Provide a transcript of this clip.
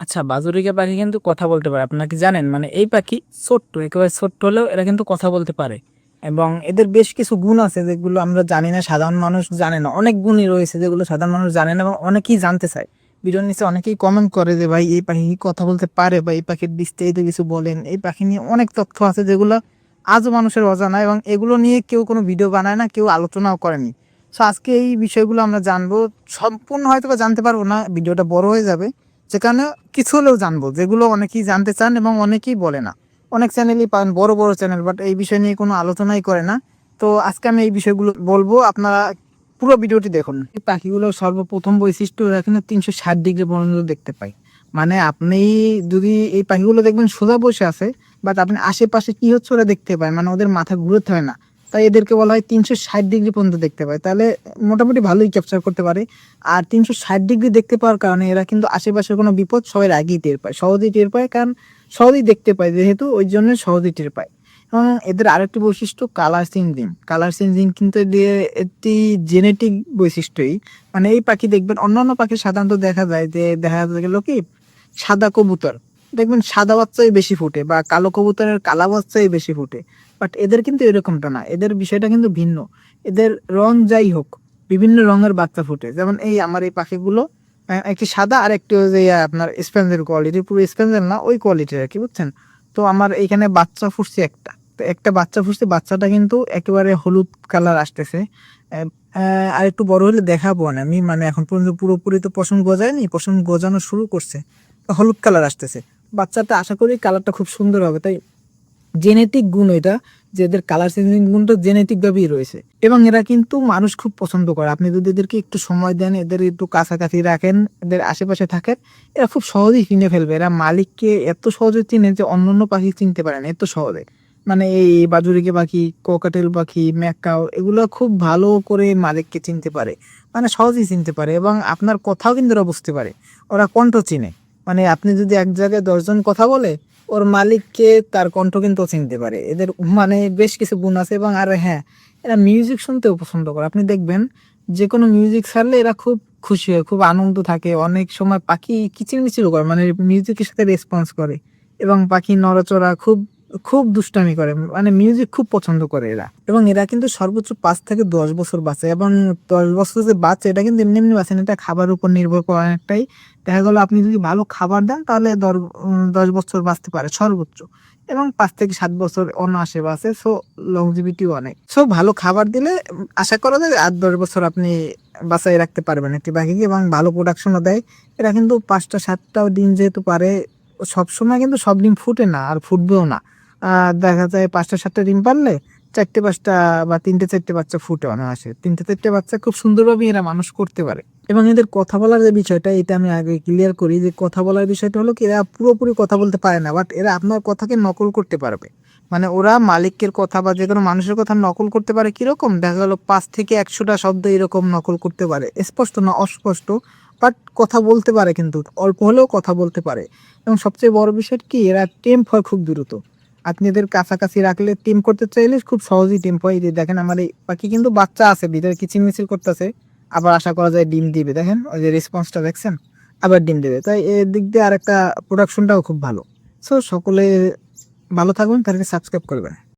আচ্ছা, বাজুরিকা পাখি কিন্তু কথা বলতে পারে। আপনারা কি জানেন? মানে এই পাখি ছোট্ট, একেবারে ছোট্ট হলেও এরা কিন্তু কথা বলতে পারে এবং এদের বেশ কিছু গুণ আছে যেগুলো আমরা জানি না, সাধারণ মানুষ জানে না। অনেক গুণই রয়েছে যেগুলো সাধারণ মানুষ জানে না এবং অনেকেই জানতে চায়। ভিডিওর নিচে অনেকেই কমেন্ট করে যে ভাই এই পাখি কি কথা বলতে পারে বা এই পাখির বিস্তারিত কিছু বলেন। এই পাখি নিয়ে অনেক তথ্য আছে যেগুলো আজও মানুষের অজানা এবং এগুলো নিয়ে কেউ কোনো ভিডিও বানায় না, কেউ আলোচনাও করেনি। সো আজকে এই বিষয়গুলো আমরা জানবো। সম্পূর্ণ হয়তো বা জানতে পারবো না, ভিডিওটা বড় হয়ে যাবে। যে কারণে কিছু হলেও জানবো যেগুলো অনেকেই জানতে চান এবং অনেকেই বলে না। অনেক চ্যানেলই পান, বড় বড় চ্যানেল, বাট এই বিষয় নিয়ে কোনো আলোচনাই করে না। তো আজকে আমি এই বিষয়গুলো বলবো, আপনারা পুরো ভিডিওটি দেখুন। এই পাখিগুলো সর্বপ্রথম বৈশিষ্ট্য এখানে 360 ডিগ্রি পর্যন্ত দেখতে পাই। মানে আপনি যদি এই পাখিগুলো দেখবেন সোজা বসে আছে, বাট আপনি আশেপাশে কি হচ্ছে ওরা দেখতে পায়, মানে ওদের মাথা ঘুরতে হয় না। তাই এদেরকে বলা হয় 360 ডিগ্রি পর্যন্ত দেখতে পায়। তাহলে মোটামুটি ভালোই ক্যাপচার করতে পারে। আর 360 ডিগ্রি দেখতে পাওয়ার কারণে এরা কিন্তু আশেপাশের কোনো বিপদ সবার আগেই টের পায়, সহজেই টের পায়, কারণ সহজেই দেখতে পায় যেহেতু, ওই জন্য সহজেই টের পায়। এবং এদের আরেকটি বৈশিষ্ট্য কালার চেঞ্জিং। কালার চেঞ্জিং কিন্তু এদের একটি জেনেটিক বৈশিষ্ট্যই। মানে এই পাখি দেখবেন অন্যান্য পাখি সাধারণত দেখা যায় যে, দেখা গেল কি সাদা কবুতর দেখবেন সাদা বাচ্চাই বেশি ফুটে বা কালো কবুতরের কালা বাচ্চাই বেশি ফুটে। বাট এদের কিন্তু এরকমটা না, এদের বিষয়টা কিন্তু ভিন্ন। এদের রং যাই হোক, বিভিন্ন রঙের বাচ্চা ফুটে। যেমন এই আমার এই পাখিগুলো একটি সাদা আর একটি ওই যে আপনার স্পেঞ্জের কোয়ালিটি, পুরো স্পেঞ্জের না ওই কোয়ালিটির আর কি, বুঝছেন? তো আমার এইখানে বাচ্চা ফুটছে একটা, তো একটা বাচ্চা ফুটছে, বাচ্চাটা কিন্তু একেবারে হলুদ কালার আসতেছে। আর একটু বড় হলে দেখাবো না আমি, মানে এখন পর্যন্ত পুরোপুরি তো পশম গজায়নি, পশম গজানো শুরু করছে, হলুদ কালার আসতেছে বাচ্চাটা। আশা করি কালারটা খুব সুন্দর হবে। তাই জেনেটিক গুণ এটা, যে এদের কালার চেঞ্জিং গুণটা জেনেটিক ভাবেই রয়েছে এবং এরা কিন্তু মানুষ খুব পছন্দ করে। আপনি যদি এদেরকে একটু সময় দেন, এদের একটু কাছাকাছি রাখেন, এদের আশেপাশে থাকেন, এরা খুব সহজেই চিনে ফেলবে। এরা মালিককে এত সহজে চিনে যে অন্যান্য পাখি চিনতে পারে না এত সহজে। মানে এই বাজুরিকে পাখি, কোকাটেল পাখি, ম্যাকাও, এগুলো খুব ভালো করে মালিককে চিনতে পারে, মানে সহজেই চিনতে পারে এবং আপনার কথাও কিন্তু ওরা বুঝতে পারে। ওরা কণ্ঠ চিনে। মানে আপনি যদি এক জায়গায় 10 জন কথা বলে, ওর মালিককে তার কণ্ঠ কিন্তু চিনতে পারে। এদের মানে বেশ কিছু গুণ আছে। এবং আর হ্যাঁ, এরা মিউজিক শুনতেও পছন্দ করে। আপনি দেখবেন যে কোনো মিউজিক ছাড়লে এরা খুব খুশি হয়, খুব আনন্দ থাকে। অনেক সময় পাখি কিচিরমিচির করে, মানে মিউজিকের সাথে রেসপন্স করে এবং পাখি নড়াচড়া খুব খুব দুষ্টামি করে, মানে মিউজিক খুব পছন্দ করে এরা। এবং এরা কিন্তু সর্বোচ্চ 5 থেকে 10 বছর বাঁচে এবং 10 বছর যে বাঁচে এটা কিন্তু এমনি এমনি বাঁচে না, এটা খাবারের উপর নির্ভর করে অনেকটাই। দেখা গেলো আপনি যদি ভালো খাবার দেন তাহলে 10 বছর বাঁচতে পারে সর্বোচ্চ, এবং 5 থেকে 7 বছর অনায়াসে বাঁচে। সো লংজিভিটিও অনেক। সো ভালো খাবার দিলে আশা করা যায় 8-10 বছর আপনি বাঁচাই রাখতে পারবেন একটি পাখিকে, এবং ভালো প্রোডাকশনও দেয়। এরা কিন্তু 5টা 7টাও ডিম যেহেতু পারে, সবসময় কিন্তু সব ডিম ফুটে না আর ফুটবেও না। দেখা যায় 5টা 7টা ডিম পারলে 4টে 5টা বা 3টে 4টে বাচ্চা ফুটে অনায়াসে। 3টে 4টে বাচ্চা খুব সুন্দরভাবে এরা মানুষ করতে পারে। এবং এদের কথা বলার যে বিষয়টা, এটা আমি আগে ক্লিয়ার করি যে কথা বলার বিষয়টা হলো কি, এরা পুরোপুরি কথা বলতে পারে না, বাট এরা আপনার কথাকে নকল করতে পারবে। মানে ওরা মালিকের কথা বা যে কোনো মানুষের কথা নকল করতে পারে। কিরকম দেখা গেল 5 থেকে 100টা শব্দ এরকম নকল করতে পারে, স্পষ্ট না অস্পষ্ট, বাট কথা বলতে পারে, কিন্তু অল্প হলেও কথা বলতে পারে। এবং সবচেয়ে বড় বিষয় কি, এরা টেম্প হয় খুব দ্রুত। আপনি এদের কাছাকাছি রাখলে টিম করতে চাইলে খুব সহজেই টিম হয়। এই যে দেখেন আমার এই পাখি কিন্তু বাচ্চা আছে, ভিতরে কিচিরমিচির করতেছে, আবার আশা করা যায় ডিম দিবে। দেখেন ওই যে রেসপন্সটা দেখছেন, আবার ডিম দেবে। তাই এর দিক দিয়ে আর একটা প্রোডাকশনটাও খুব ভালো। সো সকলে ভালো থাকবেন, তাদেরকে সাবস্ক্রাইব করবেন।